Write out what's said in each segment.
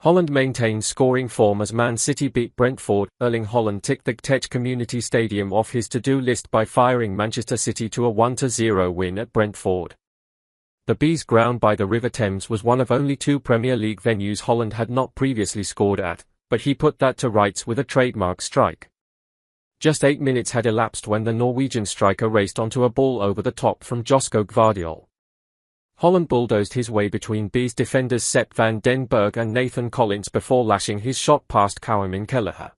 Haaland maintained scoring form as Man City beat Brentford. Erling Haaland ticked the Tech Community Stadium off his to-do list by firing Manchester City to a 1-0 win at Brentford. The Bees' ground by the River Thames was one of only two Premier League venues Haaland had not previously scored at, but he put that to rights with a trademark strike. Just 8 minutes had elapsed when the Norwegian striker raced onto a ball over the top from Josko Gvardiol. Haaland bulldozed his way between Bees defenders Sepp van den Berg and Nathan Collins before lashing his shot past Kouamin Kelleher.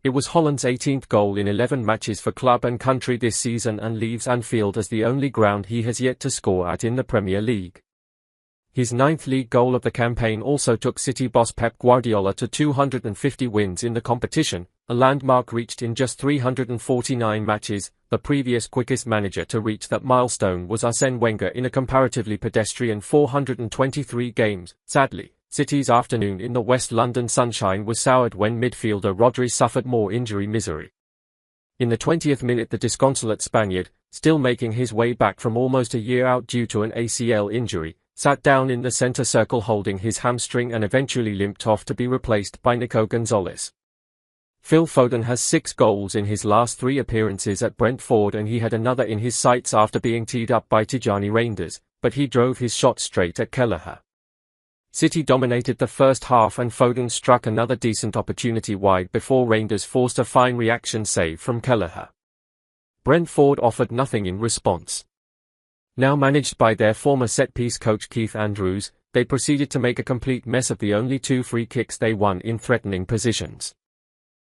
It was Haaland's 18th goal in 11 matches for club and country this season and leaves Anfield as the only ground he has yet to score at in the Premier League. His 9th league goal of the campaign also took City boss Pep Guardiola to 250 wins in the competition, a landmark reached in just 349 matches. The previous quickest manager to reach that milestone was Arsène Wenger in a comparatively pedestrian 423 games. Sadly, City's afternoon in the West London sunshine was soured when midfielder Rodri suffered more injury misery. In the 20th minute, the disconsolate Spaniard, still making his way back from almost a year out due to an ACL injury, sat down in the centre circle holding his hamstring and eventually limped off to be replaced by Nico Gonzalez. Phil Foden has 6 goals in his last 3 appearances at Brentford, and he had another in his sights after being teed up by Tijani Reinders, but he drove his shot straight at Kelleher. City dominated the first half and Foden struck another decent opportunity wide before Reinders forced a fine reaction save from Kelleher. Brentford offered nothing in response. Now managed by their former set-piece coach Keith Andrews, they proceeded to make a complete mess of the only 2 free kicks they won in threatening positions.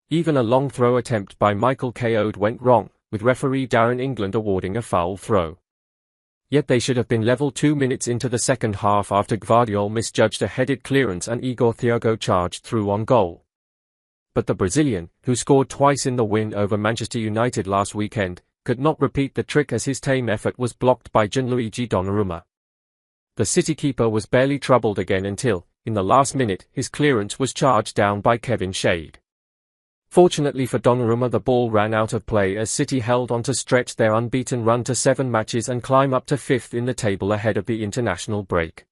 Even a long throw attempt by Michael Caode went wrong, with referee Darren England awarding a foul throw. Yet they should have been level 2 minutes into the second half after Gvardiol misjudged a headed clearance and Igor Thiago charged through on goal. But the Brazilian, who scored twice in the win over Manchester United last weekend, could not repeat the trick as his tame effort was blocked by Gianluigi Donnarumma. The City keeper was barely troubled again until, in the last minute, his clearance was charged down by Kevin Shade. Fortunately for Donnarumma, the ball ran out of play as City held on to stretch their unbeaten run to 7 matches and climb up to 5th in the table ahead of the international break.